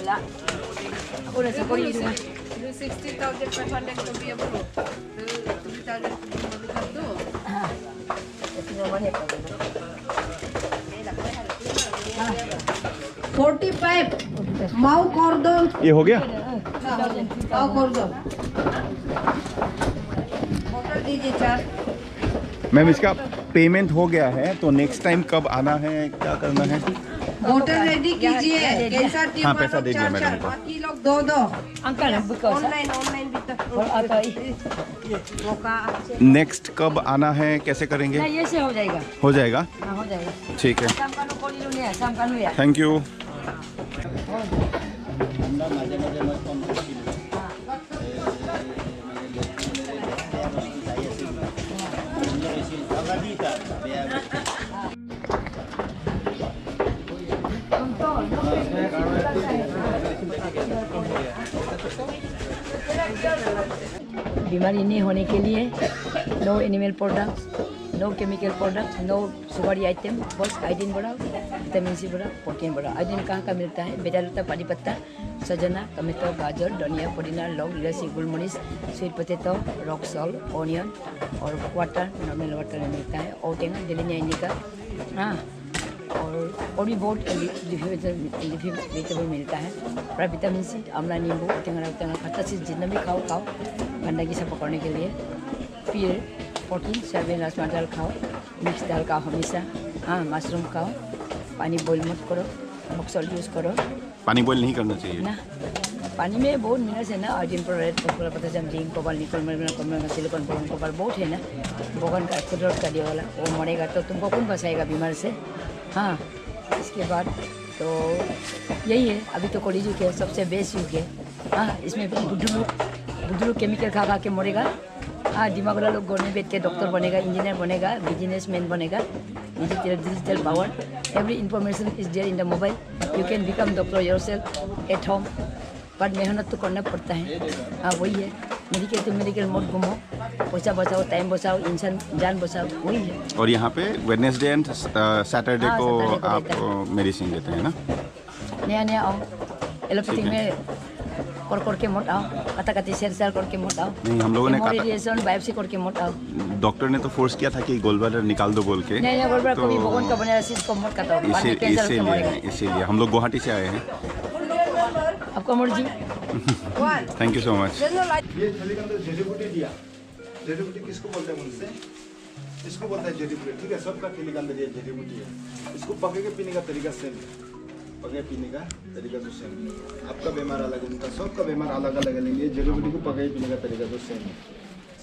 wala. Ako na sa Korea dito. 60,500 to be approved. 2,000 to be malukat to. Ito naman eh. 45 माओ कर दो ये हो गया? माओ कर दो होटल दीजिए 4 मैम इसका पेमेंट हो गया है तो नेक्स्ट टाइम कब आना है, क्या करना है? होटल रेडी कीजिए कैसा टीम हाँ, पैसा दे दिया मैडम को। बाकी लोग दो दो Angka na bukaw sa. Online भी तक मौका नेक्स्ट कब आना है, कैसे करेंगे? Na yes ho jayega. हो जाएगा? हाँ हो जाएगा. ठीक है, Sam kanu Korea niya, Sam kanu ya. Thank you. बीमारी नहीं होने के लिए no animal products, no chemical products, no sugary item, बस आयोडीन बढ़ाओ, विटामिन सी बढ़ाओ, प्रोटीन बढ़ाओ। आयोडीन कहाँ का मिलता है? बेदालता, पानी पत्ता, सजना, टमेटो, गाजर, धनिया, पुदीना, लौंग, इलायची, गुलमरीच, sweet potato, rock salt, onion और वाटर, नॉर्मल वाटर में मिलता है। और टेंगा डेलिनिया इंडिका, हाँ, और भी बहुत वेजिटेबल मिलता है। और विटामिन सी, आंवला, नींबू, टेंगा खट्टा चीज़ जितना भी खाओ गंदगी से पकड़ने के लिए। फिर प्रोटीन, सोयाबीन, राजमा दाल खाओ, मिक्स दाल खाओ हमेशा, हाँ, मशरूम खाओ, पानी बॉईल मत करो, रॉक सॉल्ट यूज़ करो पानी बॉईल नहीं करना चाहिए ना। पानी में बहुत मिनरल्स है ना, iodine, fluoride, phosphorus, potassium, zinc, cobalt, निकल, मैग्नीशियम, सिलिकॉन, बोरॉन, कॉपर बहुत है ना। बोगन का एक्सट्रोड कर दिया वाला वो मरेगा तो तुमको कौन बचाएगा बीमार से? हाँ, इसके बाद तो यही है, अभी तो कॉलेज युग है, सबसे बेस्ट युग है। हाँ, इसमें बुद्धू लोग केमिकल खा के मरेगा। हाँ, दिमाग वाला लोग गवर्नमेंट बैठ के डॉक्टर बनेगा, इंजीनियर बनेगा, बिजनेसमैन बनेगा। Digital power, every information is there in the mobile, you can become doctor yourself at home. पर मेहनत तो करना पड़ता है। हाँ, वही है, मेडिकल मत घूमो, पैसा बचाओ, टाइम बचाओ, इंसान जान बचाओ, वही है। और यहाँ पे वेडनेसडे एंड सैटरडे हाँ, को सैटरडे को आप रहता मेडिसिन देते हैं ना? नया आओ, एलोपैथिक ठीक है। में कर के मत आओ, कता शेर करके मत आओ। नहीं, हम लोगों ने कहा रेडिएशन बायोप्सी करके मत आओ। डॉक्टर ने तो फोर्स किया था कि गोल ब्लैडर निकाल दो बोल के। नहीं गोल ब्लैडर कभी भगवान का बनाया चीज को मत काटो, बाद में कैंसर के मरेगा। इसीलिए हम लोग गुवाहाटी से आए हैं। आपका मर्जी। Thank you so much. ये थैली के अंदर जड़ी बूटी दिया। जड़ी बूटी किसको बोलते हैं मुझसे? इसको बोलता है जड़ी बूटी, ठीक है। सबका थैली के अंदर ये जड़ी बूटी है। इसको पके के पीने का तरीका सेम है। पके पीने का तरीका तो सेम है। आपका बीमार अलग है, उनका सबका बीमार अलग अलग है, लेकिन ये जड़ी बूटी को पके पीने का तरीका तो सेम है।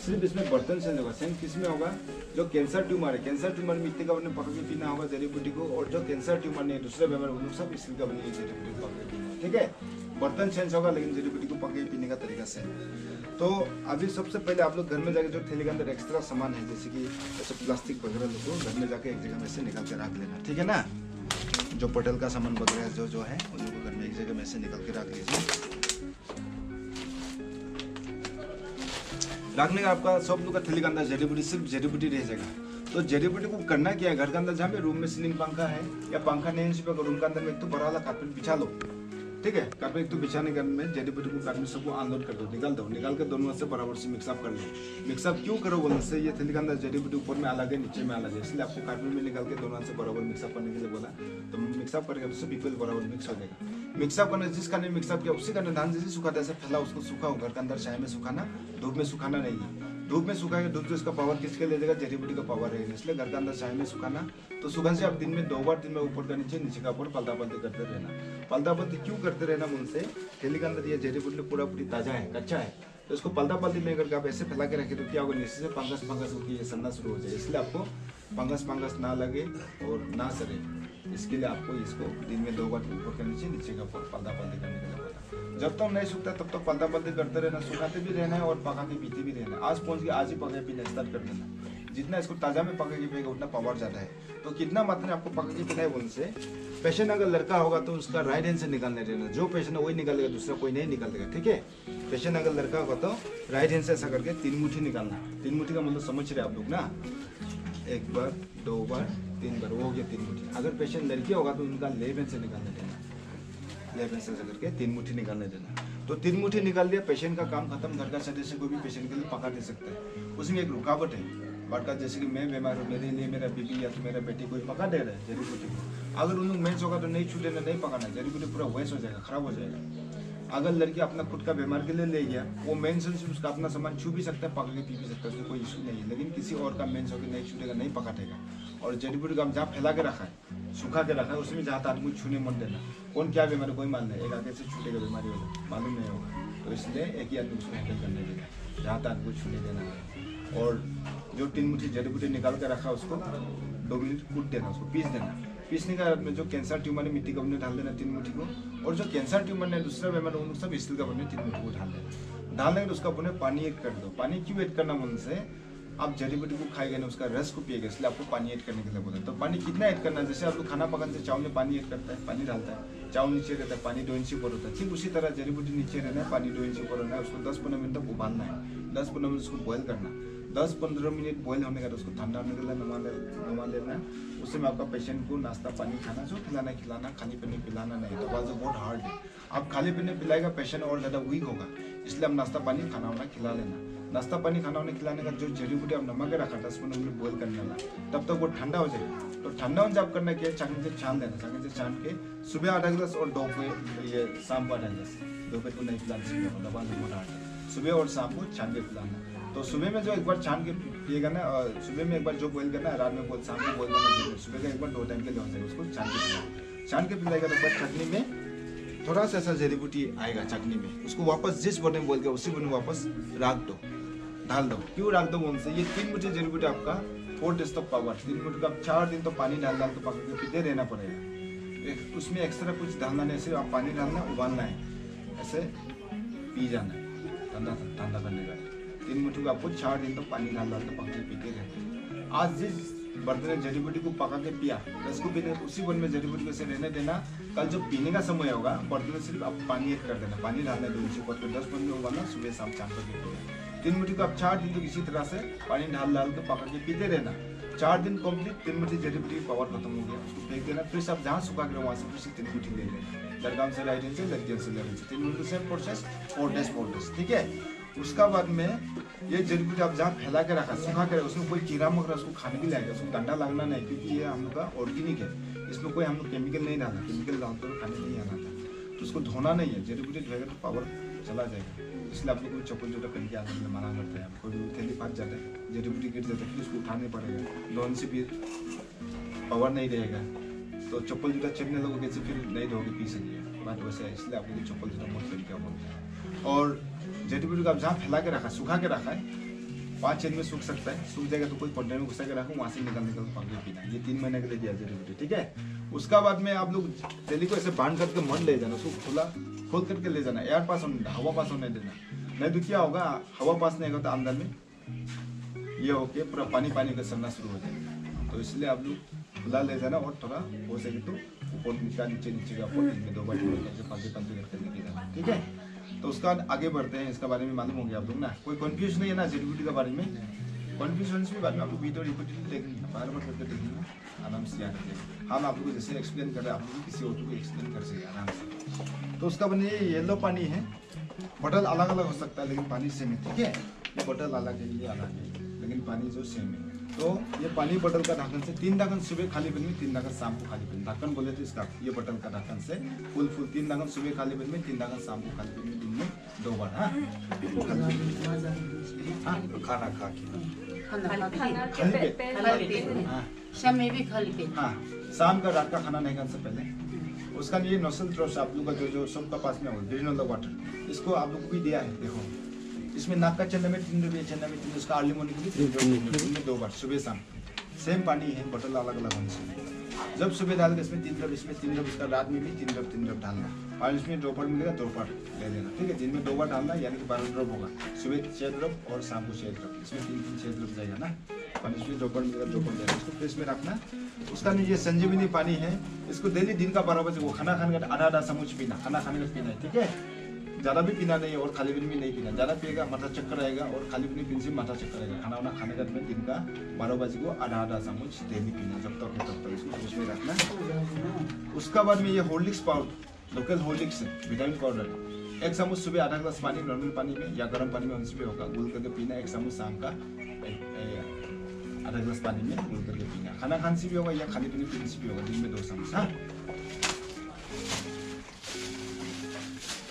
सिर्फ इसमें बर्तन चेंज होगा। सेम किस में होगा? जो कैंसर ट्यूमर है, कैंसर ट्यूमर में इतने का बने पका के पीना होगा जड़ी बूटी को, और जो कैंसर ट्यूमर नहीं है, दूसरे बीमार वो सब इसकी का बनी जड़ी बूटी को पका के पीना, ठीक है। बर्तन चेंज होगा लेकिन जड़ी बूटी को पके पीने का तरीका सेम है। तो अभी सबसे पहले आप लोग घर में जाके जो थैली के अंदर एक्स्ट्रा सामान है, जैसे कि ऐसे प्लास्टिक वगैरह लोग घर में जाके एक जगह में से निकाल के रख लेना, ठीक है ना। जो पटेल का सामान वगैरह जो है उन लोगों को घर में एक जगह में से निकाल के रख लीजिए। रखने का आपका सब लोग का थैली के अंदर जड़ी बूटी, सिर्फ जड़ी बूटी रह जाएगा। तो जड़ी बूटी को करना क्या है? घर के अंदर जहाँ पे रूम में सीलिंग पंखा है या पंखा नहीं है, रूम के अंदर में एक तो बड़ा वाला कारपेट बिछा लो, ठीक है। कारपेट तो बिछाने के में जड़ी बूटी को कारपेट सबको अनलोड कर दो, निकाल दो, निकाल के दोनों से बराबर से मिक्सअप कर लो। मिक्सअप क्यों करो बोलने से, ये थैली के अंदर जड़ी बूटी ऊपर में अलग है, नीचे में अलग है, इसलिए आपको कारपेट में निकाल के दोनों से बराबर मिक्सअप करने के लिए बोला। तो मिक्सअप करके तो सब इक्वल बराबर मिक्स हो जाएगा। मिक्सअप करना जिसका नहीं मिक्सअप किया उसी का धान जैसे सुखाता है, ऐसे फैला उसको सूखा घर के अंदर छाया में सुखाना, धूप में सुखाना नहीं है। धूप में सुखाएंगे, धूप से इसका पावर किसके ले जाएगा? जड़ी बूटी का पावर रहेगा, इसलिए घर के अंदर छाया में सुखाना। तो सुखाने से आप दिन में 2 बार, दिन में ऊपर का नीचे, नीचे का ऊपर पलटा पलटी करते रहना। पलटा पलटी क्यों करते रहना मुझसे? थैली के अंदर ये जड़ी बूटी पूरा पूरी ताजा है, कच्चा है, तो इसको पलटा पलटी नहीं करके आप ऐसे फैला के रखे तो क्या होगा? नीचे से फंगस होगी, ये सड़ना शुरू हो जाए। इसलिए आपको फंगस ना लगे और ना सड़े, इसके लिए आपको इसको दिन में 2 बार ऊपर का नीचे, नीचे का ऊपर पलटा पलटी करने के लिए बोला। जब तक नहीं सूखता तब तक पलटा पलटी करते रहना, सुखाते भी रहना है और पका के पीते भी रहना। आज पहुंच के आज ही पका के पीना स्टार्ट कर देना। जितना इसको ताजा में पका के पिएगा उतना पावर ज्यादा है। तो कितना मात्रा में आपको पका के पीना है बोलने से, पेशेंट अगर लड़का होगा तो उसका राइट हैंड से निकालने रहना। जो पेशेंट है वही निकालेगा, दूसरा कोई नहीं निकालेगा, ठीक है। पेशेंट अगर लड़का होगा तो राइट हैंड से ऐसा करके 3 मुट्ठी निकालना। 3 मुट्ठी का मतलब समझ रहे आप लोग ना? 1 बार, 2 बार, 3 बार, वो हो गया 3 मुट्ठी। अगर पेशेंट लड़की होगा तो उनका लेफ्ट हैंड से निकालने रहना। लेफ्ट से करके 3 मुट्ठी निकालने देना। तो 3 मुट्ठी निकाल दिया, पेशेंट का काम खत्म। घर का सदस्य कोई भी पेशेंट के लिए पका दे सकता है। उसमें एक रुकावट है बट का, जैसे कि मैं बीमार हूँ, मेरे लिए मेरा बीबी या तो मेरा बेटी कोई पका दे रहा है जड़ी बूटी को, अगर उन लोग मेंस होगा तो नहीं छूटेगा, नहीं पकाना, जड़ी बूटी पूरा वेस्ट हो जाएगा, खराब हो जाएगा। अगर लड़की अपना खुद का बीमार के लिए ले गया, वो मेंस से उसका अपना सामान छू भी सकता है, पका के पी भी सकता है, उसमें कोई इशू नहीं है। लेकिन किसी और का मेंस होकर नहीं छूटेगा, नहीं पकाटेगा। और जड़ी बूटी का जहाँ फैला के रखा है, सुखा के रखा है, उसमें जहाँ आदमी छूने मत देना। कौन क्या बीमारी कोई मान नहीं, एक आगे से छूटेगा बीमारी वाला मालूम नहीं होगा, तो इसलिए एक ही आदमी उसको हैंडल करने देगा, जहाँ आदमी को छूने देना है। और जो 3 मुट्ठी जड़ी बूटी निकाल के रखा उसको 2 मिनट कूट देना, उसको पीस देना। पीसने का में जो कैंसर ट्यूमर है मिट्टी का बने डाल देना 3 मुट्ठी को, और जो कैंसर ट्यूमर है दूसरा बीमार उन सब स्टील का बने 3 मुट्ठी को डाल देना। डालने के उसका बने पानी ऐड कर दो। पानी क्यों ऐड करना मन से, आप जड़ी बूटी को खाएगा ना, उसका रस को पिएगा, इसलिए आपको पानी ऐड करने के लिए बोला। तो पानी कितना ऐड करना है, जैसे आप लोग खाना पकाने से चावल में पानी ऐड करता है, पानी डालता है, चावल नीचे रहता है, पानी 2 इंच ऊपर होता है, ठीक उसी तरह जड़ी बूटी नीचे रहना है, पानी 2 इंच ऊपर रहना है। उसको 10-15 मिनट तक उबालना है, 10-15 मिनट उसको बॉयल करना। 10-15 मिनट बॉयल होने का उसको ठंडा होने के लिए नमा लेना। उससे में आपका पेशेंट को नाश्ता पानी खाना जो खिलाना खिलाना, खाली पीने पिलाना नहीं। तो बात बहुत हार्ड है, आप खाली पीने पिलाएगा पेशेंट और ज़्यादा वीक होगा, इसलिए हम नाश्ता पानी खाना वाना खिला लेना। नाश्ता पानी खाना वाना खिलाने का जो जड़ी बूटी आप नमक के रखा 10-15 मिनट बॉयल करने वाला, तब तक वो ठंडा हो जाएगा। तो ठंडा हो जब करना क्या है, छान से छान देना, छान के सुबह आधा गिलास और दोपहर ये शाम को आधा गिलास, दोपहर को नहीं पिलाना, दबा से मोटा सुबह और शाम को छान के पिलाना। तो सुबह में जो एक बार छान के पिएगा ना, सुबह में एक बार जो बॉयल करना है, रात में बोल, शाम को बॉयल करना, सुबह का एक बार 2 टाइम के लिए हो जाएगा, उसको छान के पिलाएगा। छान के पिलाएगा तो बस चटनी में थोड़ा सा ऐसा जड़ी बूटी आएगा चटनी में, उसको वापस जिस बर्तन में बॉयल कर उसी बर्तन में वापस रख दो, डाल दो। क्यों रख दो उनसे, ये 3 मुट्ठी जड़ी बूटी आपका 4 डेज तक पावर, 3 मुट्ठी का 4 दिन तो पानी डाल के पका के पीते रहना पड़ेगा। उसमें एक्स्ट्रा कुछ डालना नहीं, सिर्फ आप पानी डालना, उबालना है, ऐसे पी जाना है, ठंडा करने का। 3 मुट्ठी को आपको 4 दिन तक पानी डाल के पका के पीते रहते। आज जिस बर्तन में जड़ी बूटी को पका के पिया, रस को पीने उसी बर्तन में जड़ी बूटी को से रहने देना। कल जब पीने का समय होगा बर्तन में सिर्फ आप पानी ऐड कर देना, पानी डालना 2 इंच ऊपर 10 मिनट उबालना, सुबह शाम छान करके पिएगा। 3 मुट्ठी को आप 4 दिन तक इसी तरह से पानी डाल के पका के पीते रहना। 4 दिन कंप्लीट 3 मुट्ठी जड़ी बूटी की पावर खत्म हो गया, उसको फेंक देना। फिर आप जहाँ सुखा के वहाँ से फिर 3 मुट्ठी ले लेना, लड़का से राइट इंच से लड़कियों से लेफ्ट इंच, 3 मुट्ठी सेम प्रोसेस 4 डेज, ठीक है। उसका बाद में ये जड़ी बूटी आप जहाँ फैला के रखा, सुखा के रखा, उसमें कोई कीड़ा मकोड़ा उसको खाने के लिए आएगा, उसको डंडा लगना नहीं, क्योंकि ये हम लोग का ऑर्गेनिक है, इसमें कोई हम लोग केमिकल नहीं डाला, केमिकल डालते हुए खाने नहीं आना था। तो उसको धोना नहीं है, जड़ी बूटी धोएगा तो पावर चला जाएगा, इसलिए आप लोग को चप्पल जूता पहन के आने के लिए मना करते हैं। कोई भी थैली फट जाता है, जड़ी बूटी गिर जाता है, फिर उसको उठाने पड़ेगा, लोन से भी पावर नहीं रहेगा। तो चप्पल जूता चढ़ने लगोगे से फिर नहीं धोगे पी सकिए, बात वैसे है, इसलिए आप लोग चप्पल जूता मत पहन के बोलते हैं। और जड़ी बूटी को आप जहाँ फैला के रखा, सुखा के रखा है, 5 दिन में सूख सकता है, सूख जाएगा तो कोई कंटेनर में घुसा के रखो, वहाँ से निकल पका के पीना। ये 3 महीने के लिए दिया जड़ी बूटी, ठीक है। उसका बाद में आप लोग जली को ऐसे बांध करके मत ले जाना, उसको खोल करके ले जाना, एयर पास होने, हवा पास होने देना। नहीं तो क्या होगा, हवा पास नहीं होगा तो अंदर में ये होके पूरा पानी का सरना शुरू हो जाएगा। तो इसलिए आप लोग खुला ले जाना, और थोड़ा हो सके तो ऊपर नीचे का पोटल में 2 बार करके करके लेके जाना, ठीक है। तो उसका आगे बढ़ते हैं, इसका बारे में मालूम हो गया आप लोग ना, कोई कंफ्यूज नहीं है ना जड़ी बूटी के बारे में। कंफ्यूजन भी बाद में आप लोग वीडियो रिपीटेडली देखेंगे, बार करके देखेंगे, आराम से याद रखेंगे। हम आप लोग को जैसे एक्सप्लेन कर रहे हैं, आप लोग किसी और को एक्सप्लेन कर सके आराम से। तो उसका बने ये येलो पानी है, बॉटल अलग अलग हो सकता है लेकिन पानी सेम है, ठीक है। ये बॉटल अलग है, ये अलग है, लेकिन पानी जो सेम है। तो ये पानी बोतल का ढक्कन से 3 ढक्कन सुबह खाली पेट में, 3 ढक्कन शाम को खाली पेट में, ढक्कन बोले तो इसका ये बोतल का ढक्कन से फुल 3 ढक्कन सुबह खाली पेट में, 3 ढक्कन शाम को खाली पेट में, दिन में 2 बार। हाँ, खाना खा के शाम में भी खाली पेट, हाँ, शाम का रात का खाना नहीं खाने से पहले। उसका ये नोसल ड्रॉप्स आप लोग का जो सबका पास में हो, ड्रिन द वाटर, इसको आप लोग को भी दिया है। देखो इसमें नाक का चन्ना में 3 रुपये, चन्ना में 3, उसका अर्ली मॉर्निंग के लिए 3 में 2 बार, सुबह शाम। सेम पानी है, बोतल अलग अलग होने से। जब सुबह डाल के इसमें 3 ड्रॉप, इसमें 3 ड्रॉप, इसका रात में भी 3 ड्रॉप डालना, और इसमें दोपहर मिलेगा 2 बार ले लेना, ठीक है। दिन में 2 बार डालना, यानी कि 12 ड्रॉप होगा, सुबह 6 ड्रॉप और शाम को 6 ड्रॉप, इसमें 3 6 ड्रॉप जाएगा ना। और इसमें दोपहर मिलेगा 2 बार जाएगा, इसको फ्रिज में रखना। उसका ये संजीवनी पानी है, इसको डेली दिन का 12 बजे वो खाना खाने का आधा समूच पीना, खाना खाने का पीना है, ठीक है। ज़्यादा भी पीना नहीं है और खाली पेट में नहीं पीना, ज़्यादा पिएगा माथा चक्कर आएगा, और खाली पेट में पीने से माथा चक्कर आएगा। खाना वाना खाने का दिन का 12 बजे को आधा समूच डेली पीना, जब तक इसको फ्रिज में रखना। उसका बाद में ये Horlicks powder local Horlicks vitamin powder 1 चम्मच सुबह आधा गिलास पानी नॉर्मल पानी में या गर्म पानी में उनसे भी होगा घुल करके पीना। 1 चम्मच शाम का आधा गिलास पानी में घुल करके पीना। खाना खाने से भी होगा या खाली पानी पीने से भी होगा, दिन में 2 चम्मच। हाँ,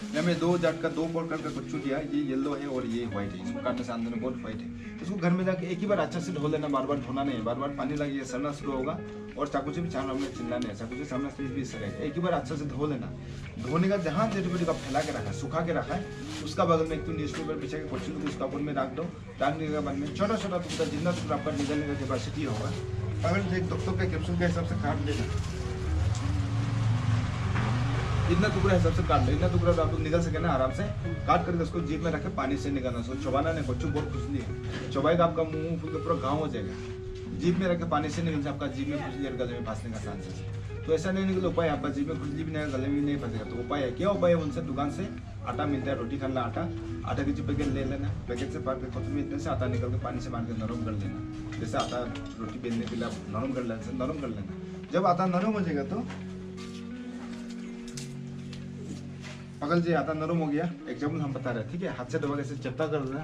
यहाँ में 2 जात का 2 प्रकार का कच्चू दिया, ये येलो है और ये व्हाइट है। इसको काटने से अंदर में बहुत व्हाइट है। इसको घर में जाके एक ही बार अच्छा से धो लेना, बार बार धोना नहीं है। बार बार पानी लगे ये सड़ना शुरू होगा और चाकू से भी छानना में चिल्लाना है, चाकू से सामने से भी सड़ेगा। एक ही बार अच्छा से धो लेना। धोने का जहाँ जड़ी का फैला के रखा है, सुखा के रखा है, उसका बगल में एक न्यूज पेपर बिछा के कच्चू को उसका ऊपर में रख दो। डालने के बाद में छोटा छोटा टुकड़ा जितना टुकड़ा आपका निकलने का कैपेसिटी होगा, अगर एक डॉक्टर का कैप्सूल के हिसाब से काट लेना। इतना टुकड़ा हिसाब से काट लो, इतना टुकड़ा आप लोग निकल सके ना आराम से। काट करके उसको जीभ में रखे पानी से निकालना। उसको चबाना नहीं, बच्चों बहुत खुजली है, चबाएगा आपका मुंह पूरा घाव हो जाएगा। जीभ में रखे पानी से निकल जाए, आपका जीभ में खुजली और गले में फंसने का चांसेस है। तो ऐसा नहीं निकले उपाय, आपका जीभ में खुजली भी नहीं, गले में नहीं फंसेगा। तो उपाय है क्या? उपाय है उनसे दुकान से आटा मिलता है, रोटी खाना आटा की पैकेट ले लेना। पैकेट से पार के में इतने से आटा निकल के पानी से मार के नरम कर लेना। जैसे आटा रोटी बेलने के लिए आप नरम कर लेना, नरम कर लेना। जब आटा नरम हो जाएगा तो पकड़ जी, आटा नरम हो गया। एग्जाम्पल हम बता रहे हैं, ठीक है। हाथ से दबा के ऐसे चपटा कर देना।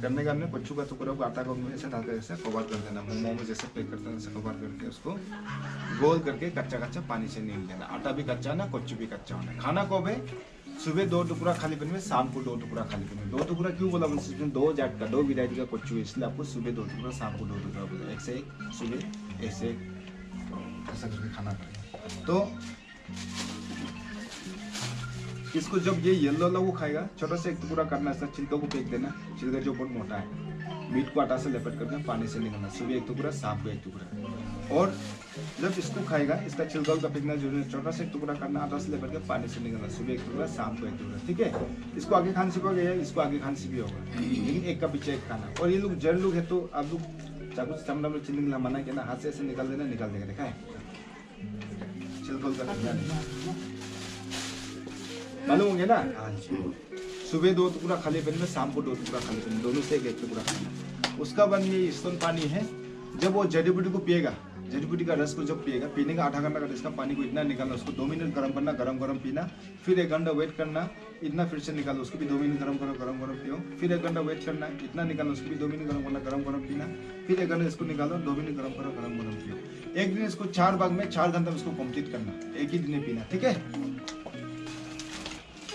करने का हमने कच्चू का टुकड़ा को आटा को ऐसे डाल कर ऐसे कवर कर देना। मोमो में जैसे पैक करते हैं वैसे कवर करके उसको गोल करके कच्चा कच्चा पानी से नील देना। आटा भी कच्चा ना, कच्चू भी कच्चा होना। खाना कब है? सुबह 2 टुकड़ा खाली पेट में, शाम को 2 टुकड़ा खाली पेट में। 2 टुकड़ा क्यों बोला? उसमें 2 जात का 2 वेराइटी का कच्चू है, इसलिए आपको सुबह 2 टुकड़ा, शाम को 2 टुकड़ा बोला। 1 से 1 सुबह, 1 से 1 ऐसा करके खाना पड़ेगा। तो इसको जब ये येलो वाला वो खाएगा, छोटा सा एक टुकड़ा करना, ऐसा छिलका को फेंक देना। छिलका जो बहुत मोटा है, मीट को आटा से लपेट करके पानी से निकालना। सुबह 1 टुकड़ा, शाम को 1 टुकड़ा। और जब इसको खाएगा, इसका छिलका का फेंकना जरूरी है। छोटा सा एक टुकड़ा करना, आटा से लपेट के पानी से निकालना। सुबह 1 टुकड़ा, शाम को 1 टुकड़ा, ठीक है। इसको आगे खाने से भी होगा, इसको आगे खाने से भी होगा, लेकिन एक का पीछे एक खाना। और ये लोग जड़ लोग है तो आप लोग चाकू से चमड़ा में छिलने के लिए मना किया ना, हाथ से ऐसे निकाल देना, निकाल देगा। देखा है छिलका का फेंकना नहीं, मालूम हो गया ना। सुबह 2 टुकड़ा खाली पेट में, शाम को 2 टुकड़ा खाली पेट में, दोनों से 1 टुकड़ा खाना। उसका बाद ये स्तन पानी है। जब वो जड़ी बूटी को पिएगा, जड़ी बूटी का रस को जब पिएगा, पीने का आधा घंटा का इसका पानी को इतना निकालना, उसको 2 मिनट गर्म करना, गरम पीना। फिर 1 घंटा वेट करना, इतना फिर से निकालो, उसको भी 2 मिनट गरम करो, गरम पियो। फिर 1 घंटा वेट करना, इतना निकालो, उसको भी 2 मिनट गरम करना, गरम पीना। फिर 1 घंटा इसको निकालो, 2 मिनट गरम करो, गरम पियो। एक दिन इसको 4 भाग में 4 घंटा इसको कंप्लीट करना, एक ही दिन में पीना, ठीक है।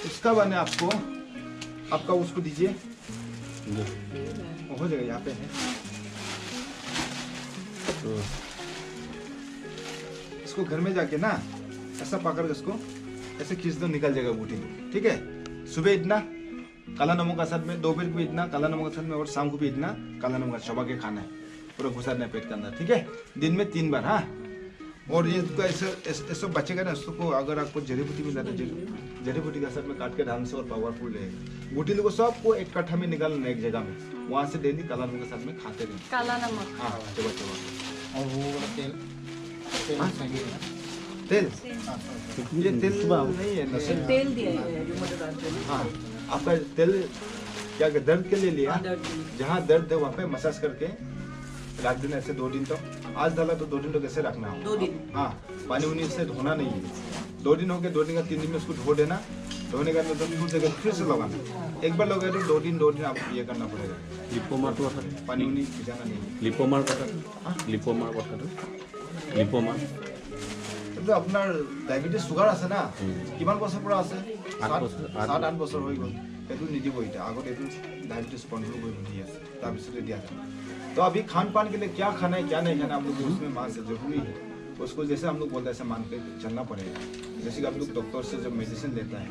उसका बने आपका उसको दीजिए, हो जाएगा, यहाँ पे है। तो इसको घर में जाके ना ऐसा पकड़ के इसको ऐसे खींच दो, निकल जाएगा बूटी, ठीक है। सुबह इतना काला नमक का साथ में, दोपहर को भी इतना काला नमक के साथ में, और शाम को भी इतना काला नमक चबा के खाना है, पूरा घुसाना है पेट के अंदर, ठीक है। दिन में 3 बार। हाँ, और ये ऐसे बचेगा ना, उसको अगर आपको जड़ी बूटी मिला तो जड़ी बूटी का साथ में काट के डालने से और पावरफुल रहेगा। बूटी लोग सबको एक कट्ठा में निकालना, एक जगह में, वहाँ से डेली काला नमक के साथ में खाते रहे। काला नमक, हाँ, चबा। और वो तेल तेल ये तेल नहीं है, तेल दिया है जो मटर डालते हैं। हाँ, आपका तेल क्या दर्द के लिए लिया, जहाँ दर्द है वहाँ पे मसाज करके रख देना ऐसे 2 दिन तक। आज डाला तो 2 दिन तक ऐसे रखना हो। 2 दिन, हाँ, पानी उनी से धोना नहीं है। 2 दिन हो गए, 2 दिन का 3 दिन में उसको धो देना। धोने का मतलब फिर से लगाना। एक बार लगाए तो 2 दिन आपको ये करना पड़ेगा। लिपोमार तो पानी उनी भिजाना नहीं। लिपोमार लिपोमार तो আপনার ডায়াবেটিস সুগার আছে না, কিমান বছৰ পৰা আছে? 7-8 বছৰ হৈ গ'ল। এইটো নিদিব, এতিয়া আগত এইটো डायबिटीज कंट्रोल কৰিব দি আছে, তাৰপিছতে দিয়া যায়। तो अभी खान पान के लिए क्या खाना है क्या नहीं खाना, आप लोग उसमें मान से जरूरी है। उसको जैसे हम लोग बोलते हैं ऐसे मान के चलना पड़ेगा। जैसे कि आप लोग डॉक्टर से जब मेडिसिन लेता है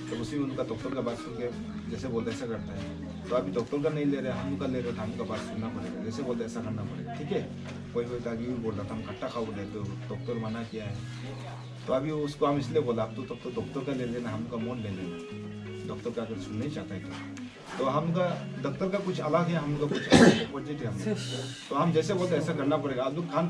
तो उसी में उनका डॉक्टर का बात सुन के जैसे बोलते ऐसा करता है। तो अभी डॉक्टर का नहीं ले रहे, हम लोग का ले रहे, हम का बात सुनना पड़ेगा। जैसे बोलते ऐसा करना पड़ेगा, ठीक है। कोई आगे भी बोल रहा था हम खट्टा खाओ बोले तो डॉक्टर मना किया है, तो अभी उसको हम इसलिए बोला आप तो डॉक्टर का ले लेना, हमका मोन ले लेना। डॉक्टर का अगर सुनना ही चाहता है तो हमका डॉक्टर का कुछ अलग है, हमका कुछ अपोजिट है। हम तो हम जैसे बोलते ऐसा करना पड़ेगा। आप लोग खान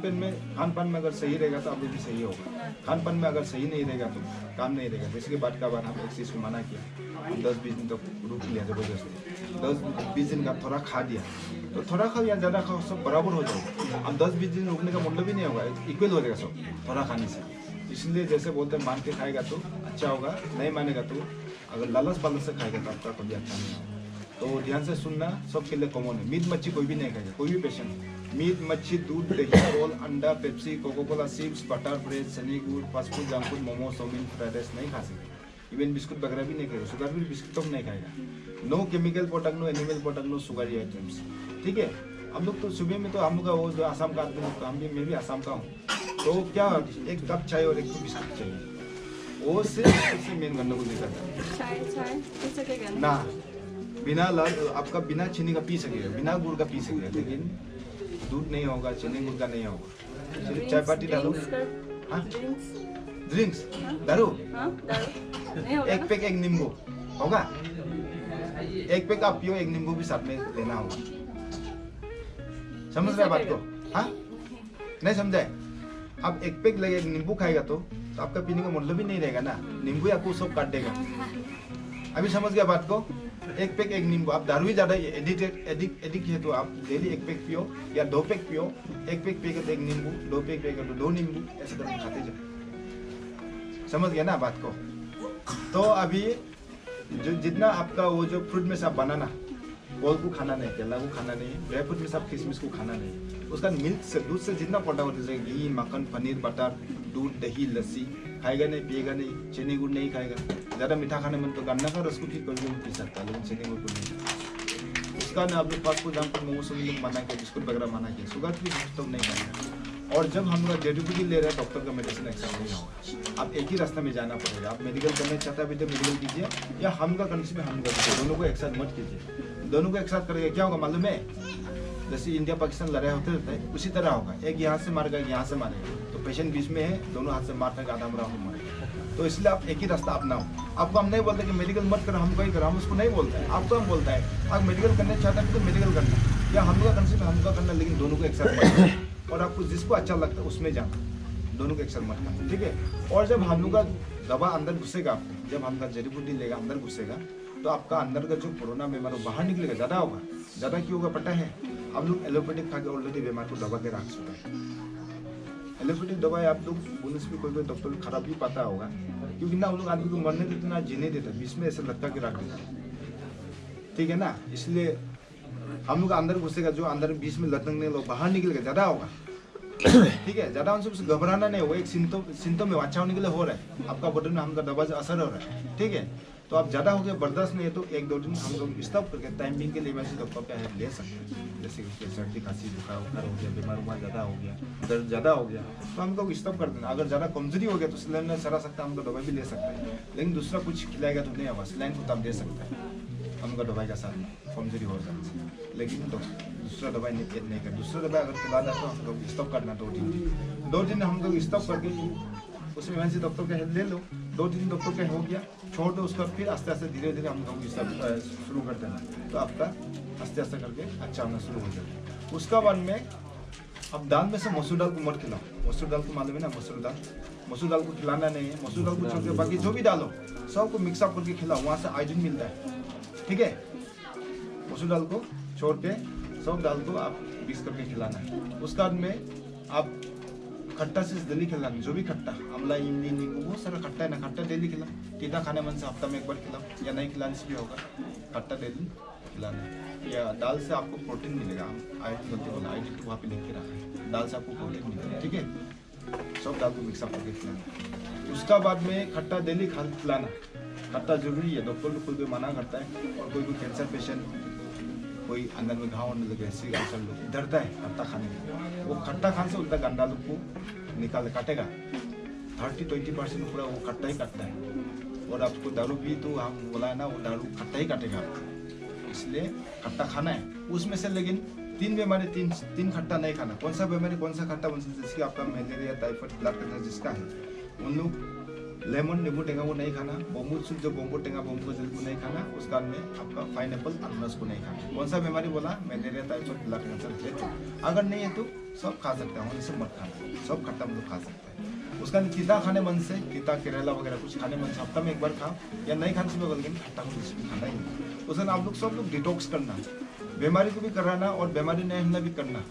पान में अगर सही रहेगा तो आप लोग भी सही होगा। खान पान में अगर सही नहीं रहेगा तो काम नहीं रहेगा। जैसे कि बात का बार हम एक चीज़ को मना किया, हम 10-20 दिन तक रुक लिया जबरदस्ती। 10-20 दिन का थोड़ा खा दिया, तो थोड़ा खाओ या ज़्यादा खाओ सब बराबर हो जाएगा। हम 10-20 दिन रुकने का मतलब ही नहीं होगा, इक्वल हो जाएगा सब थोड़ा खाने से। इसलिए जैसे बोलते हैं मान के खाएगा तो अच्छा होगा, नहीं मानेगा तो अगर लालच पालच से खाएगा तो आपका कभी अच्छा नहीं होगा। तो ध्यान से सुनना, सबके लिए कॉमन है। मीट मच्छी कोई भी नहीं खाएगा, कोई भी पेशेंट। मीट मच्छी, दूध, दही, रोल, अंडा, Pepsi, Coca Cola, chips, butter, bread, सनी गुड़, fast food, junk food, momo, chowmein, fried rice नहीं खा सकते। इवन बिस्कुट वगैरह भी नहीं खाएगा, शुगर भी बिस्कुट तो नहीं खाएगा। No chemical product, no animal product, no sugar items. ठीक है, हम लोग तो सुबह में तो हम लोग का वो जो आसाम का आदमी, तो मैं भी आसाम का हूँ, तो क्या एक कप चाय और एक बिस्कुट चाहिए, वो से मेन करने को लेकर चाय ना बिना आपका बिना चीनी का पी सकेगा, बिना गुड़ का पी सकेगा, लेकिन दूध नहीं होगा, चीनी गुड़ का नहीं होगा। चाय पत्ती डालो, ड्रिंक्स, दारू, एक पैक एक नींबू होगा, एक पैक आप पियो, एक नींबू भी साथ में लेना होगा। समझ रहे बात को? हाँ, नहीं समझे? आप एक पैक लगे एक नींबू खाएगा तो आपका पीने का मतलब ही नहीं रहेगा ना, नींबू आपको सब काट देगा। अभी समझ गया बात को? एक पैक एक नींबू, आप दारू ही ज्यादा एडिक्ट है तो आप डेली एक पैक पियो या 2 पैक पियो, एक पैक पिएगा तो एक नींबू, 2 पैक पिएगा तो 2 नींबू, ऐसे करके खाते जाओ। समझ गया ना बात को? तो अभी जो जितना आपका वो जो फ्रूट में से आप बनाना, कोल को खाना नहीं, केला को खाना नहीं, ड्राई फ्रूट में से आप किशमिश को खाना नहीं, उसका मिल्क से, दूध से जितना प्रोडक्ट होता है, घी, मक्खन, पनीर, बटर, दूध, दही, लस्सी खाएगा नहीं, पिएगा नहीं, चीनी गुड़ नहीं खाएगा। ज़्यादा मीठा खाने में तो गन्ना का रस को ठीक करके पी सकता है, लेकिन चीनी गुड़ को नहीं। उसका ना आप लोग fast food, junk food, momos मना के, बिस्कुट वगैरह मना के, शुगर की तो नहीं खाएगा। और जब हम लोग जड़ी ले रहे हैं, डॉक्टर का मेडिसिन एक्सेप्ट नहीं होगा। आप एक ही रास्ते में जाना पड़ेगा। आप मेडिकल करना चाहता है तो मेडिकल कीजिए, या हम का कंट्री में हम कर दीजिए, दोनों को एक साथ मत कीजिए। दोनों को एक साथ करेगा क्या होगा मालूम है? जैसे इंडिया पाकिस्तान लड़ाई होते रहता है, उसी तरह होगा। एक यहाँ से मारेगा, एक यहाँ से मारेगा, तो पेशेंट बीच में है, दोनों हाथ से मार कर आधा राउंड मारेगा। तो इसलिए आप एक ही रास्ता अपनाओ। आपको हम नहीं बोलते कि मेडिकल मत करो, हम कहीं करो, हम उसको नहीं बोलते हैं। आपको हम बोलता है आप मेडिकल करना चाहते हैं तो मेडिकल करना, या हम का कंट्री में हम का करना, लेकिन दोनों को एक साथ मत। और आपको जिसको अच्छा लगता है उसमें जाना, दोनों को एक साथ मत करना, ठीक है? और जब हम लोग का दवा अंदर घुसेगा, आपको जब हम का जड़ी बूटी लेगा अंदर घुसेगा, तो आपका अंदर का जो कोरोना बीमार बाहर निकलेगा, ज़्यादा होगा। ज़्यादा क्यों होगा पता है? आप लोग एलोपैथिक खा के ऑलरेडी बीमार को दबा के रख चुका है। एलोपैथिक दवाई आप लोग बोनस भी कोई डॉक्टर खराब भी पता होगा, क्योंकि ना उन लोग आदमी को मरने देते ना जीने देते, बीच में ऐसे लटका के रख देते, ठीक है ना? इसलिए हम लोग अंदर घुसेगा, जो अंदर बीच में लटकने लोग बाहर निकलेगा, ज़्यादा होगा, ठीक है? ज़्यादा उनसे घबराना नहीं, वो एक सिम्टम में अच्छा होने के लिए हो रहा है, आपका बॉडी में हमका दवा से असर हो रहा है, ठीक है? तो आप ज़्यादा हो गया, बर्दाश्त नहीं है तो 1-2 दिन हम लोग स्टॉप करके टाइम बिंग के लिए इमरजेंसी डॉक्टर का हेल्प ले सकते हैं। जैसे कि सर्दी, खांसी, बुखार हो गया, बीमार हुआ ज़्यादा हो गया, दर्द ज़्यादा हो गया, तो हम लोग स्टॉप कर देना। अगर ज़्यादा कमजोरी हो गया तो सिलेंडर में सरा सकता है, हमको दवाई भी ले सकता है, लेकिन दूसरा कुछ खिलाएगा तो नहीं होगा। सिलेंडर को तब दे सकता है हमका दवाई का साथ, कमजोरी हो सकती है, लेकिन तो दूसरा दवाई नहीं कर। दूसरा दवाई अगर खिला दे तो हम लोग स्टॉप करना 2 दिन हम लोग स्टॉप करके उसमें इमरजेंसी डॉक्टर का हेल्प ले लो। 2 दिन डॉक्टर का हो गया, छोड़ दो, उसका फिर आस्ते आस्ते धीरे धीरे हम लोग सब शुरू कर देना, तो आपका आस्ते आस्ते करके अच्छा होना शुरू हो जाएगा। उसका बाद में अब दाल में से मसूर दाल को मत खिलाओ। मसूर दाल को मालूम है ना, मसूर दाल को खिलाना नहीं है। मसूर दाल को छोड़ के बाकी जो भी डालो सबको मिक्सअप करके खिलाओ, वहाँ से आयोडीन मिलता है, ठीक है? मसूर दाल को छोड़ के सब दाल को आप मिक्स करके खिलाना है। उसके बाद में आप खट्टा से डेली खिलाना, जो भी खट्टा, आंवला, इमली, नींबू, बहुत सारा खट्टा है ना, खट्टा डेली खिलाओ। तीता खाने मन से हफ्ता में 1 बार खिलाओ, या नहीं खिलाने से भी होगा, खट्टा डेली खिलाना। या दाल से आपको प्रोटीन मिलेगा, आयोडीन तो वहाँ पे लिख के रखा है, दाल से आपको प्रोटीन मिलेगा, ठीक है? सब दाल को मिक्सअप करके खिलाना। उसका बाद में खट्टा डेली खिलाना, खट्टा जरूरी है। डॉक्टर को कोई मना करता है, और कोई कैंसर पेशेंट, कोई अंदर में घाव होने लगे, ऐसे अल्सर लोग डरता है खट्टा खाने में, वो खट्टा खाने से उल्टा गंदा लोग को निकाल काटेगा। 30-20% पूरा वो खट्टा ही काटता है। और आपको दारू भी तो हम बोला है ना, वो दारू खट्टा ही काटेगा आपको, इसलिए खट्टा खाना है उसमें से। लेकिन 3 बीमारी 3 खट्टा नहीं खाना। कौन सा बीमारी कौन सा खट्टा? जिसकी आपका मलेरिया, टाइफाइड, ब्लड कैंसर जिसका है, उन लोग लेमन, नींबू टेंगा वो नहीं खाना। बम्बू सूप, जो बम्बू टेंगा, बम्बू का जल को नहीं खाना। उसका में आपका पाइनएप्पल, अनानास को नहीं खाना। कौन सा बीमारी बोला? मलेरिया, टाइफाइड, ब्लड कैंसर है तो। अगर नहीं है तो सब खा सकते हैं, सब मत खाना, सब खट्टा मतलब खा सकते हैं। उसका तीता खाने मन से, तीता, केरला वगैरह कुछ खाने मन से हफ्ता में 1 बार खाओ, या नहीं खाने से लेकिन खट्टा को भी खाना ही नहीं। उसका आप लोग सब लोग डिटॉक्स करना, बीमारी को भी कराना और बीमारी नहीं होना भी करना,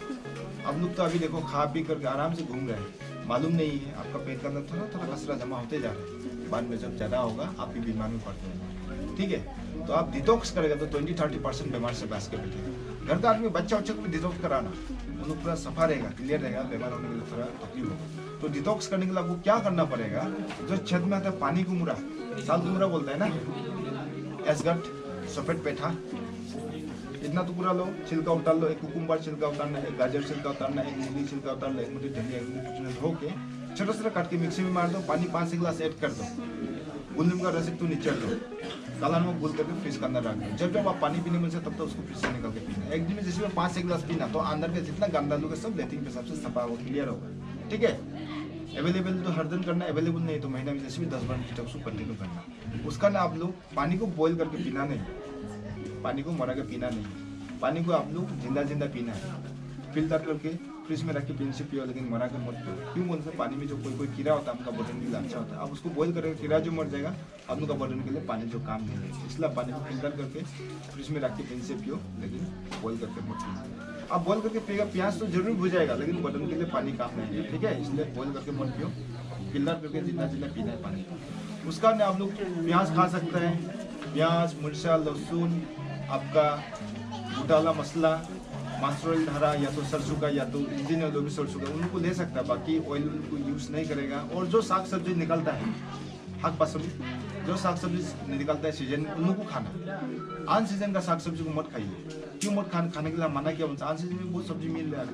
आप लोग तो अभी देखो खा पी करके आराम से घूम रहे हैं, मालूम नहीं है आपका पेट के अंदर थोड़ा थोड़ा कचरा जमा होते जा रहा है, बाद में जब ज़्यादा होगा आप भी बीमार में पड़ते हैं। ठीक है, तो आप डिटॉक्स करेगा तो 20-30% बीमार से बच के बैठेगा। घर का आदमी बच्चा उच्चा को भी डिटॉक्स कराना, वो लोग पूरा सफा रहेगा, क्लियर रहेगा, बीमार होने के लिए थोड़ा तकलीफ होगा। तो डिटॉक्स करने के लिए आपको क्या करना पड़ेगा, जो छत में आता है पानी कुमड़ा, साल कुमड़ा बोलता है ना, एसगट, सफेद पेठा, इतना तो पूरा लो, छिलका उतार लो, एक कुकुम्बर छिलका उतारना, एक गाजर छिलका उतारना, एक मूली छिलका उतारना, एक मुट्ठी धनिया, एक मुट्ठी धो के छोटा छोटा काट के मिक्सी में मार दो, पानी 5 गिलास ऐड कर दो, गुलम का रस तो निचड़ दो, काला नमक घोल करके फ्रिज के अंदर रख दो। जब जब आप पानी पीने में से तब तक उसको फ्रिज से निकाल के पीना। एक दिन में जैसे 5-6 गिलास पीना तो अंदर के जितना गंदा लोग सब लेटिंग पे सबसे सफा हो, क्लियर होगा। ठीक है, अवेलेबल तो हर दिन करना, अवेलेबल नहीं तो महीना में जैसे भी 10 बार डिटॉक्स कंटिन्यू करना। उसका ना आप लोग पानी को बॉईल करके पीना नहीं, पानी को मरा के पीना नहीं, पानी को आप लोग जिंदा जिंदा पीना है, फिल्टर करके फ्रिज में रख के पीने से पियो, लेकिन मरा के मत पियो। क्यों बोलते हैं, पानी में जो कोई कोई कीड़ा होता है आपका बॉडी के लिए अच्छा होता है, आप उसको बॉईल करके कीड़ा जो मर जाएगा आप लोग का बॉडी के लिए पानी जो काम नहीं है, इसलिए पानी को फिल्टर करके फ्रिज में रख के पीने से पियो, लेकिन बॉईल करके मत पियो। आप बॉईल करके पिएगा, प्याज तो जरूर बुझाएगा लेकिन बॉडी के लिए पानी काम नहीं है। ठीक है, इसलिए बॉईल करके मत पियो, फिल्टर करके जितना जितना पीना है पानी। उसका ना आप लोग प्याज खा सकते हैं, प्याज, मिर्चा, लहसुन, आपका भुटाला मसला, मस्टर्ड ऑयल धरा या तो सरसों का या तो इंजन ऑयल भी सरसों का, उनको ले सकता है, बाकी ऑयल को यूज़ नहीं करेगा। और जो साग सब्जी निकलता है, हक पसंद जो साग सब्जी निकलता है सीजन में, उनको खाना। अन सीजन का साग सब्जी को मत खाइए। क्यों मत खाने के लिए मना किया, अन सीजन में बहुत सब्जी मिल रहा है,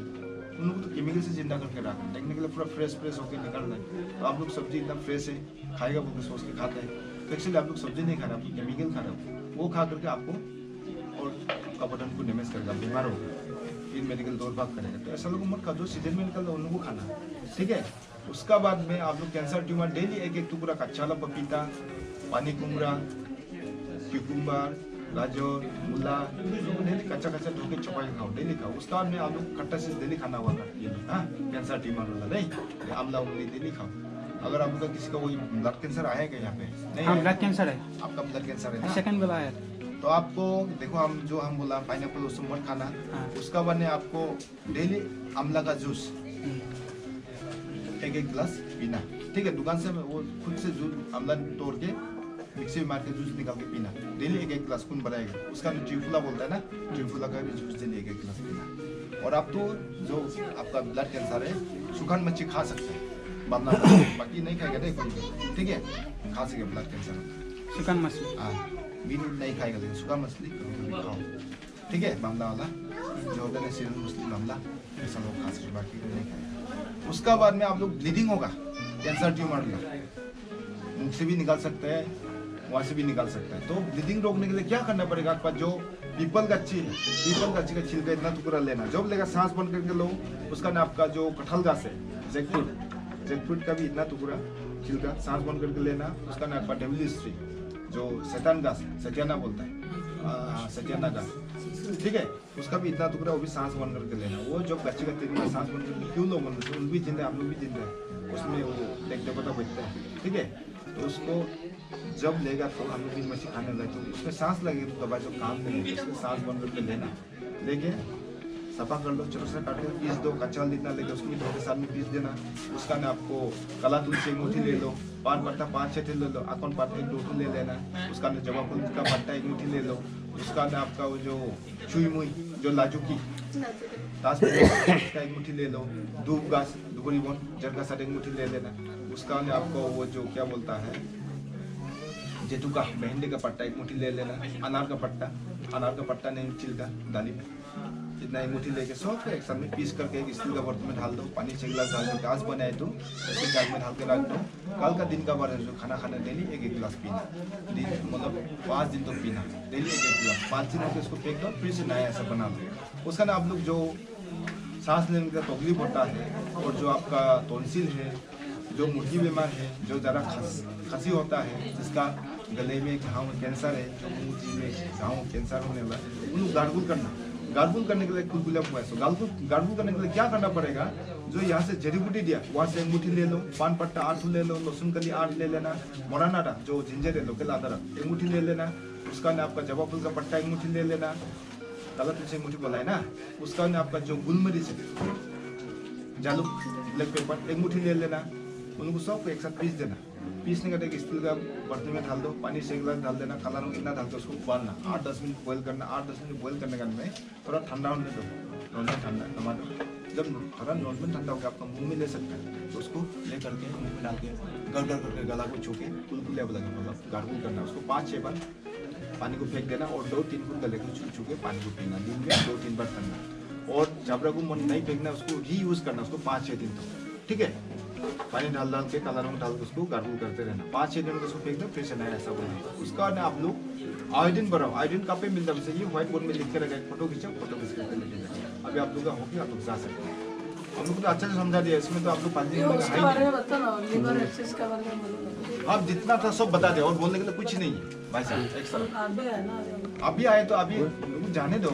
उनको तो केमिकल से जिंदा करके रखा है, टेक्निकली पूरा फ्रेश होकर निकल रहा है। तो आप लोग सब्जी एकदम फ्रेश है खाएगा बोल के सोच के खाते हैं, तो एक्चुअली आप लोग सब्जी नहीं खा रहे, आप लोग केमिकल खा रहे हो। वो खा करके आपको और आपका बटन को डैमेज करेगा, बीमार होगा, फिर मेडिकल दौड़ भाग करेगा। तो ऐसा लोगों मत खा, जो सीजन में निकल रहा है उन लोगों को खाना। ठीक है, उसका बाद में आप लोग कैंसर ट्यूमर डेली एक टुकड़ा कच्चा वाला पपीता, पानी कुमड़ा, क्यूकुम्बर, गाजर, मूला, डेली कच्चा धो के चपा के खाओ, डेली खाओ। उसका बाद में आप लोग खट्टा चीज डेली खाना हुआ ये लोग, हाँ, कैंसर ट्यूमर वाला नहीं, आमला उमली डेली खाओ। अगर आप लोग का किसी का वही ब्लड कैंसर आएगा यहाँ पे नहीं, ब्लड कैंसर है, आपका ब्लड कैंसर है, सेकंड वाला है, तो आपको देखो हम बोला पाइनएप्पल उसको मत खाना। उसका बाद में आपको डेली आमला का जूस 1 गिलास पीना। ठीक है, दुकान से वो खुद से जूस आमला तोड़ के मिक्सी में मार के जूस निकाल के पीना, डेली 1 गिलास खून बढ़ाएगा। उसका ट्रिफुला बोलता है ना, ट्रिफुला का भी जूस डेली 1 गिलास पीना। और आप तो जो आपका ब्लड कैंसर है सुखान मच्छी खा सकते हैं, बाकी नहीं खाएगा नहीं कोई, ठीक है, खा सके ब्लड कैंसर सुखान मछली, हाँ, मीट नहीं खाएगा लेकिन सूखा मछली कभी खाओ। ठीक है, मामला वाला जो होता है सीजन मछली मामला ऐसा लोग खा सकते, बाकी नहीं खाएगा। उसका बाद में आप लोग ब्लीडिंग होगा, कैंसर ट्यूमर में मुख से भी निकाल सकते हैं, वहाँ से भी निकाल सकता है। तो ब्लीडिंग रोकने के लिए क्या करना पड़ेगा, आपका जो पीपल गच्छी है, पीपल गच्छी का छिलका इतना टुकड़ा लेना, जब लेगा सांस बंद करके लो। उसका ना आपका जो कटहल घास है, जैकफ्रूट का भी इतना टुकड़ा छिलका सांस बंद करके लेना। उसका ना आपका डेविलिस्ट्री जो शैतान घास, सटियाना बोलता है, सटियाना घास, ठीक है, उसका भी इतना टुकड़ा, वो भी सांस बंद करके लेना। वो जो गच्छी का तेल सांस बंद करके क्यों लोग बंद करते, उन भी जिंदा, हम लोग भी जिंदा है, उसमें वो देखते पता बैठता है। ठीक है, तो उसको जब लेगा तो हम लोग भी मछली खाने लगे, तो उसमें सांस लगेगी तो दवा जो काम करेगी, उसमें सांस बंद करके लेना, लेके सफा कर लो, छोटा सा काट के पीस दो, कच्चा जितना लेके उसको भी धो के साथ में पीस देना। उसका ना आपको कला तुलसी 1 मुट्ठी ले लो, पान पत्ता 5-6 ले लो, आकन पात 1-2 ले लेना। उसका ना जवा फूल का पत्ता 1 मुट्ठी ले लो। उसका ना आपका वो जो चुई मुई जो लाजुकी ताश उसका 1 मुट्ठी ले लो। धूप घास, दुबरी बोन जड़ का साथ 1 मुट्ठी ले लेना। उसका ना आपको वो जो क्या बोलता है जेतुका भिंडी का पट्टा 1 मुट्ठी ले लेना। अनार का पट्टा नहीं छिलका दाली इतना 1 मुट्ठी लेके सब एक साथ में पीस करके एक स्टील का बर्तन में डाल दो, पानी 6 गिलास डाल दो, गाछ बनाए तो ऐसे गाछ में डाल के रख दो। कल का दिन का बार जो खाना डेली 1 गिलास पीना, मतलब 5 दिन तो पीना, डेली 1 गिलास, 5 दिन होकर इसको फेंक दो, फिर से नया ऐसा बना दो। उसका ना आप लोग जो सांस लेने का तकलीफ होता है और जो आपका टॉन्सिल है, जो मुर्गी बीमार है, जो ज़रा खांसी होता है, जिसका गले में घाव कैंसर है, जो मुँह में घाव कैंसर होने वाला है, उनको गार्गुल करने के लिए कुलकुला गार्गुल करने के लिए क्या करना पड़ेगा, जो यहाँ से जड़ी बूटी दिया वहाँ से 1 मुट्ठी ले लो, पान पत्ता 8 ले लो, लहसुन कली 8 ले लेना, मोरानाटा जो जिंजर है लोकल अदरक 1 मुट्ठी ले लेना। उसका ना आपका जवा फूल का पट्टा 1 मुट्ठी ले लेना, काला तुलसी 1 मुट्ठी बोला है ना। उसका ना आपका जो गुलमरीच है जालुक, ब्लैक पेपर, एक मुट्ठी ले लेना, उनको सबको एक साथ पीस देना। पीसने के बाद एक स्टील का बर्तन में डाल दो, पानी से एक गिलास डाल देना, काला नमक इतना डाल दो, उसको उबालना, 8-10 मिनट बॉईल करना। 8-10 मिनट बॉईल करने के बाद में थोड़ा ठंडा होने दो, नॉर्मल ठंडा टमाटर। जब थोड़ा नॉर्मल ठंडा हो गया, आपका मुंह में ले सकते हैं, तो उसको ले करके मुंह में डाल के गड़गड़ करके गला को छू के कुलकुले लगा, मतलब गार्गल करना। उसको 5-6 बार पानी को फेंक देना और 2-3 फुट गले को छू के पानी को पीना। दिन में 2-3 बार करना। और चावड़ा को मन नहीं फेंकना, उसको रीयूज करना, उसको 5-6 दिन तक, ठीक है। पानी डाल के काला नमक डाल के उसको गार्गल करते रहना। 5-6 दिन में उसको फेंक दो, फिर से नया ऐसा बोलेगा। उसका बाद आप लोग आयोडीन बढ़ाओ। आयोडीन कहाँ पे मिलता है? ये व्हाइट बोर्ड में लिख के रखा, फोटो खींचो, फोटो खींच के लेके जाओ। अभी आप लोग का हो गया, आप लोग जा सकते हैं। हम लोग तो अच्छा से समझा दिया, इसमें तो आप लोग 5 दिन उसके बारे में बता ना, लिवर एक्सिस के बारे में बोलो। आप जितना था सब बता दे, और बोलने के लिए कुछ नहीं है भाई साहब। एक साल आप भी है ना, अभी आए तो अभी जाने दो।